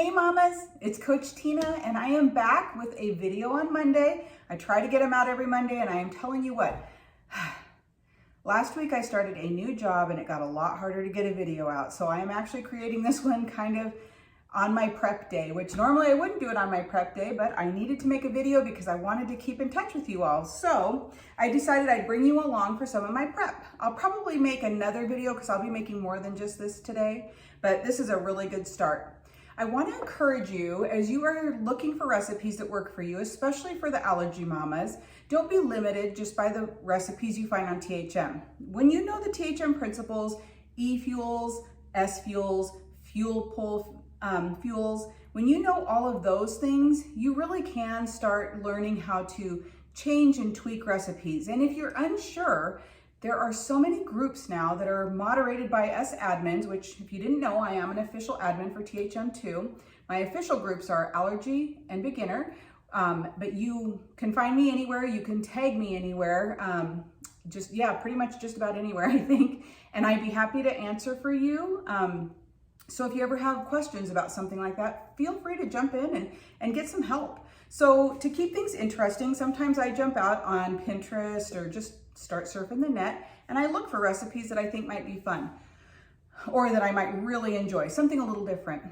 Hey mamas, it's Coach Tina and I am back with a video on Monday. I try to get them out every Monday and I am telling you what, last week I started a new job and it got a lot harder to get a video out. So I am actually creating this one kind of on my prep day, which normally I wouldn't do it on my prep day, but I needed to make a video because I wanted to keep in touch with you all. So I decided I'd bring you along for some of my prep. I'll probably make another video because I'll be making more than just this today, but this is a really good start. I want to encourage you as you are looking for recipes that work for you, especially for the allergy mamas. Don't be limited just by the recipes you find on THM. When you know the THM principles, E-fuels, S-fuels, fuel pull fuels, when you know all of those things, you really can start learning how to change and tweak recipes. And if you're unsure, there are so many groups now that are moderated by us admins, which if you didn't know, I am an official admin for THM2. My official groups are allergy and beginner, but you can find me anywhere. You can tag me anywhere. Pretty much just about anywhere, I think. And I'd be happy to answer for you. So if you ever have questions about something like that, feel free to jump in and get some help. So to keep things interesting, sometimes I jump out on Pinterest or just start surfing the net and I look for recipes that I think might be fun or that I might really enjoy, something a little different.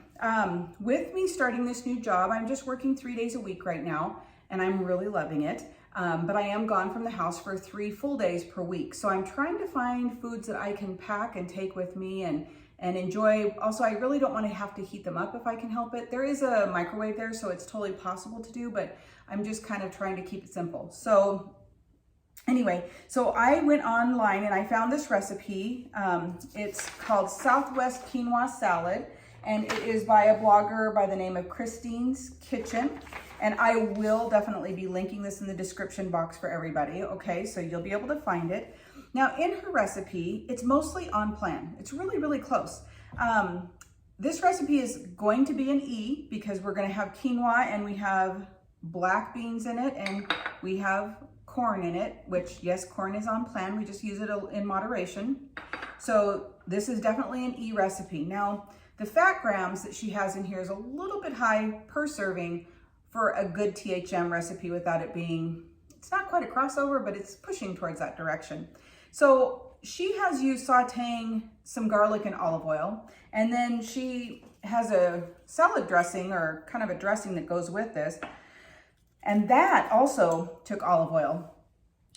With me starting this new job, I'm just working 3 days a week right now and I'm really loving it. But I am gone from the house for 3 full days per week. So I'm trying to find foods that I can pack and take with me and enjoy. Also, I really don't want to have to heat them up if I can help it. There is a microwave there, so it's totally possible to do, but I'm just kind of trying to keep it simple. So anyway, so I went online and I found this recipe. It's called Southwest Quinoa Salad, and it is by a blogger by the name of Christine's Kitchen. And I will definitely be linking this in the description box for everybody, okay? So you'll be able to find it. Now in her recipe, it's mostly on plan. It's really, really close. This recipe is going to be an E because we're gonna have quinoa and we have black beans in it and we have corn in it, which yes, corn is on plan. We just use it in moderation. So this is definitely an E recipe. Now, the fat grams that she has in here is a little bit high per serving for a good THM recipe without it being, it's not quite a crossover, but it's pushing towards that direction. So she has used sauteing some garlic and olive oil, and then she has a salad dressing or kind of a dressing that goes with this, and that also took olive oil.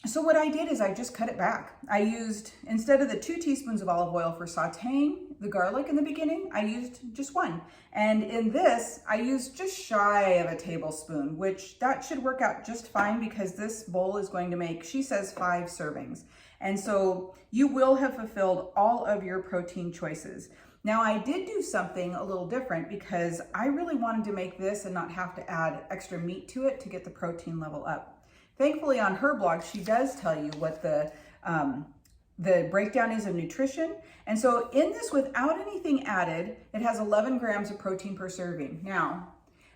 So what I did is I just cut it back. I used, instead of the 2 teaspoons of olive oil for sauteing the garlic in the beginning, I used just 1. And in this, I used just shy of a tablespoon, which that should work out just fine because this bowl is going to make, she says, 5 servings. And so you will have fulfilled all of your protein choices. Now I did do something a little different because I really wanted to make this and not have to add extra meat to it to get the protein level up. Thankfully on her blog, she does tell you what the breakdown is of nutrition. And so in this, without anything added, it has 11 grams of protein per serving. Now,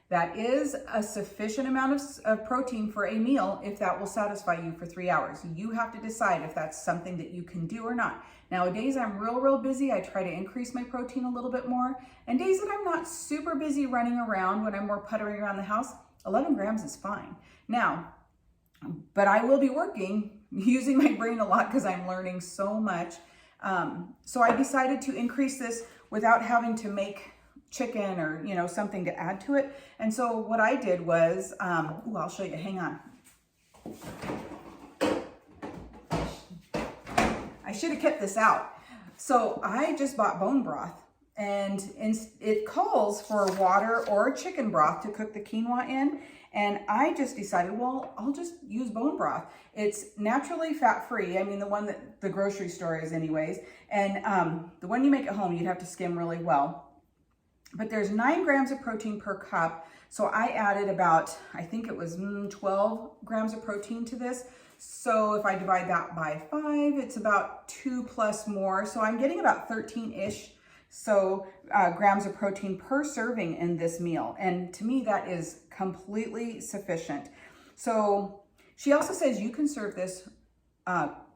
that is a sufficient amount of protein for a meal if that will satisfy you for 3 hours. You have to decide if that's something that you can do or not. Nowadays, I'm real busy. I try to increase my protein a little bit more. And days that I'm not super busy running around, when I'm more puttering around the house, 11 grams is fine. Now, but I will be working, using my brain a lot because I'm learning so much. So I decided to increase this without having to make chicken or, something to add to it. And so what I did was, I'll show you, hang on. I should have kept this out. So I just bought bone broth and it calls for water or chicken broth to cook the quinoa in. And I just decided, well, I'll just use bone broth. It's naturally fat-free. I mean, the one that the grocery store is anyways. And the one you make at home, you'd have to skim really well. But there's 9 grams of protein per cup. So I added about, I think it was 12 grams of protein to this. So if I divide that by 5, it's about 2 plus more. So I'm getting about 13-ish grams of protein per serving in this meal. And to me, that is completely sufficient. So she also says you can serve this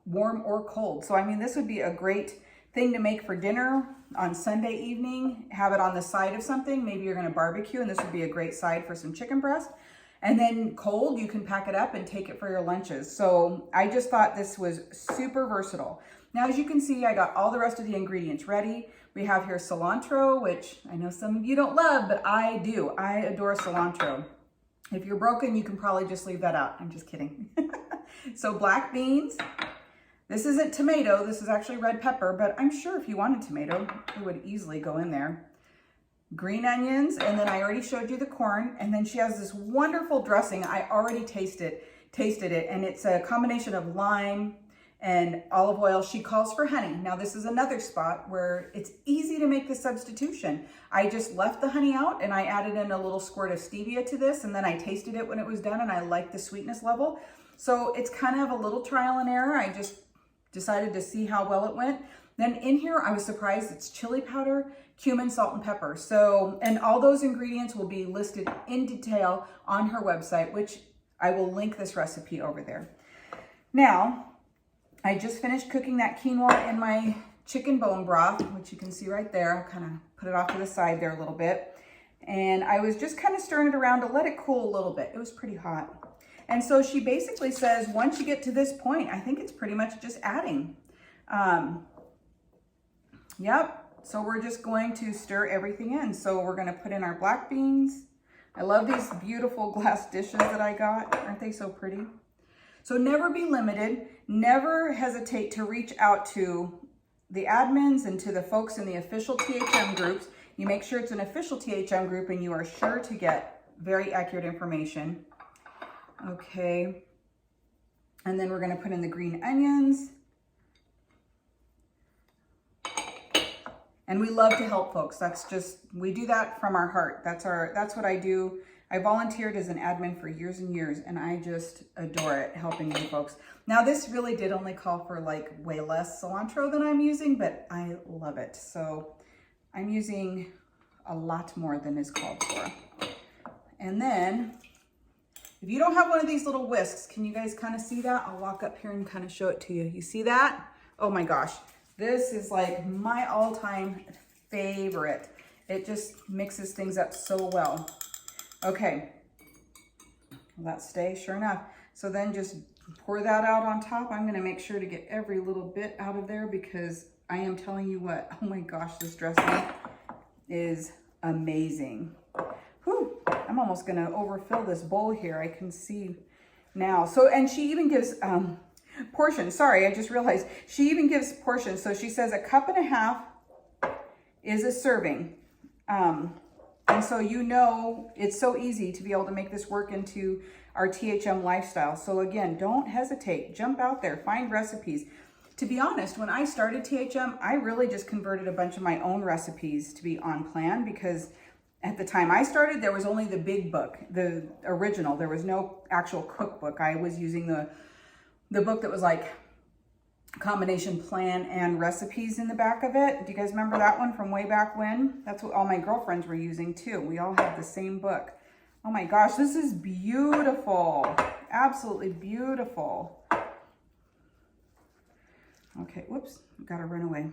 warm or cold. So I mean, this would be a great thing to make for dinner on Sunday evening. Have it on the side of something. Maybe you're gonna barbecue and this would be a great side for some chicken breast. And then cold, you can pack it up and take it for your lunches. So I just thought this was super versatile. Now, as you can see, I got all the rest of the ingredients ready. We have here cilantro, which I know some of you don't love, but I do. I adore cilantro. If you're broken, you can probably just leave that out. I'm just kidding. So black beans. This isn't tomato, this is actually red pepper, but I'm sure if you wanted tomato, it would easily go in there. Green onions, and then I already showed you the corn, and then she has this wonderful dressing. I already tasted it, and it's a combination of lime and olive oil. She calls for honey. Now this is another spot where it's easy to make the substitution. I just left the honey out and I added in a little squirt of stevia to this, and then I tasted it when it was done and I liked the sweetness level. So it's kind of a little trial and error. I just decided to see how well it went. Then in here, I was surprised, it's chili powder, cumin, salt, and pepper. So, and all those ingredients will be listed in detail on her website, which I will link this recipe over there. Now, I just finished cooking that quinoa in my chicken bone broth, which you can see right there. I'll kind of put it off to the side there a little bit. And I was just kind of stirring it around to let it cool a little bit. It was pretty hot. And so she basically says, once you get to this point, I think it's pretty much just adding. Yep, so we're just going to stir everything in. So we're gonna put in our black beans. I love these beautiful glass dishes that I got. Aren't they so pretty? So never be limited. Never hesitate to reach out to the admins and to the folks in the official THM groups. You make sure it's an official THM group and you are sure to get very accurate information. Okay, and then we're gonna put in the green onions. And we love to help folks. That's just, we do that from our heart. That's what I do. I volunteered as an admin for years and years, and I just adore it, helping you folks. Now this really did only call for like way less cilantro than I'm using, but I love it. So I'm using a lot more than is called for. And then, if you don't have one of these little whisks, can you guys kind of see that? I'll walk up here and kind of show it to you. You see that? Oh my gosh. This is like my all-time favorite. It just mixes things up so well. Okay. Will that stay? Sure enough. So then just pour that out on top. I'm gonna make sure to get every little bit out of there because I am telling you what, oh my gosh, this dressing is amazing. Whew. I'm almost gonna overfill this bowl here. I can see now. So, and she even gives portions. Sorry, I just realized she even gives portions. So she says 1.5 cups is a serving. And so you know, it's so easy to be able to make this work into our THM lifestyle. So again, don't hesitate. Jump out there, find recipes. To be honest, when I started THM, I really just converted a bunch of my own recipes to be on plan because at the time I started, there was only the big book, the original. There was no actual cookbook. I was using the book that was like combination plan and recipes in the back of it. Do you guys remember that one from way back when? That's what all my girlfriends were using too. We all had the same book. Oh my gosh, this is beautiful. Absolutely beautiful. Okay, whoops, gotta run away.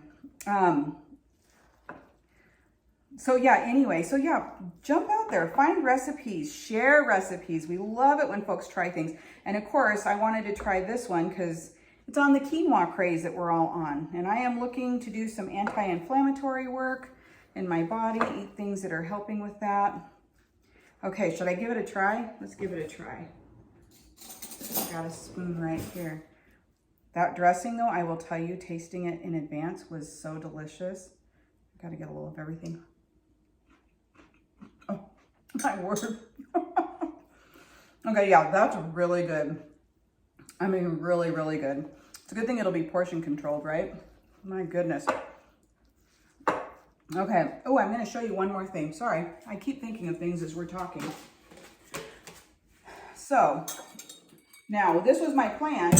So yeah, anyway, so yeah, jump out there, find recipes, share recipes. We love it when folks try things. And of course, I wanted to try this one because it's on the quinoa craze that we're all on. And I am looking to do some anti-inflammatory work in my body, eat things that are helping with that. Okay, should I give it a try? Let's give it a try. I got a spoon right here. That dressing though, I will tell you, tasting it in advance was so delicious. I gotta get a little of everything. Oh, my word. Okay, yeah, that's really good. I mean, really, really good. It's a good thing it'll be portion controlled, right? My goodness. Okay. Oh, I'm going to show you one more thing. Sorry. I keep thinking of things as we're talking. So, now this was my plan,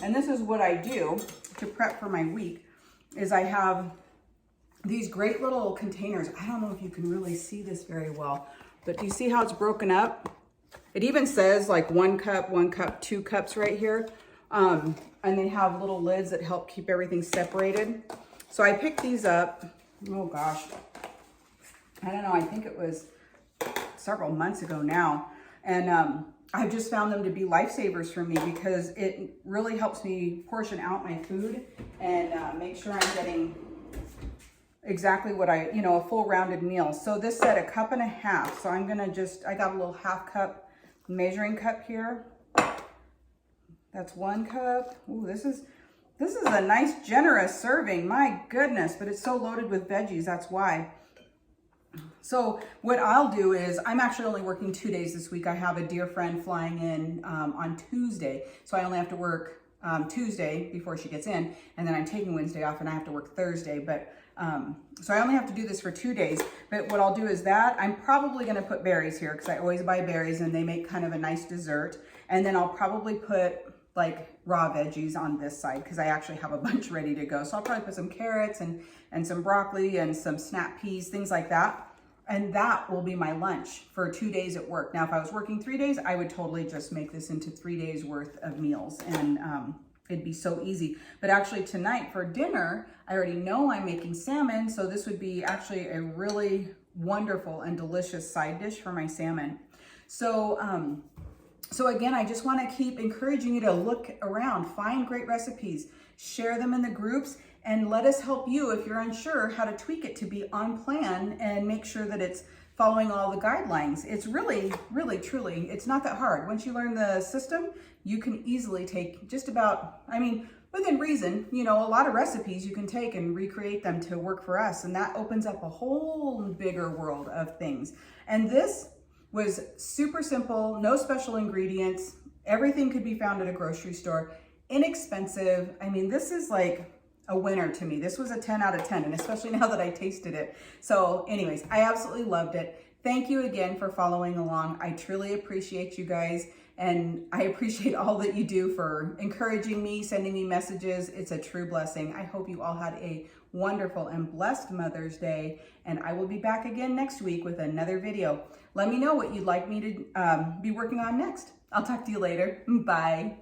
and this is what I do to prep for my week, is I have these great little containers. I don't know if you can really see this very well, but do you see how it's broken up? It even says like 1 cup, 1 cup, 2 cups right here. And they have little lids that help keep everything separated. So I picked these up, oh gosh, I don't know, I think it was several months ago now. And I've just found them to be lifesavers for me because it really helps me portion out my food and make sure I'm getting exactly what I, you know, a full rounded meal. So this said 1.5 cups. So I'm gonna I got a little 1/2 cup measuring cup here. That's 1 cup. Ooh, this is a nice generous serving. My goodness, but it's so loaded with veggies, that's why. So what I'll do is, I'm actually only working 2 days this week. I have a dear friend flying in on Tuesday. So I only have to work Tuesday before she gets in. And then I'm taking Wednesday off and I have to work Thursday. But so I only have to do this for 2 days. But what I'll do is that I'm probably going to put berries here because I always buy berries and they make kind of a nice dessert. And then I'll probably put like raw veggies on this side because I actually have a bunch ready to go. So I'll probably put some carrots and some broccoli and some snap peas, things like that. And that will be my lunch for 2 days at work. Now, if I was working 3 days, I would totally just make this into 3 days worth of meals and it'd be so easy. But actually tonight for dinner, I already know I'm making salmon. So this would be actually a really wonderful and delicious side dish for my salmon. So, so again, I just want to keep encouraging you to look around, find great recipes, share them in the groups, and let us help you if you're unsure how to tweak it to be on plan and make sure that it's following all the guidelines. It's really, really, truly, it's not that hard. Once you learn the system, you can easily take just about, I mean, within reason, you know, a lot of recipes you can take and recreate them to work for us. And that opens up a whole bigger world of things. And this was super simple, no special ingredients. Everything could be found at a grocery store, inexpensive. I mean, this is like a winner to me. This was a 10 out of 10, and especially now that I tasted it. So anyways, I absolutely loved it. Thank you again for following along. I truly appreciate you guys, and I appreciate all that you do for encouraging me, sending me messages. It's a true blessing. I hope you all had a wonderful and blessed Mother's Day, and I will be back again next week with another video. Let me know what you'd like me to be working on next. I'll talk to you later. Bye.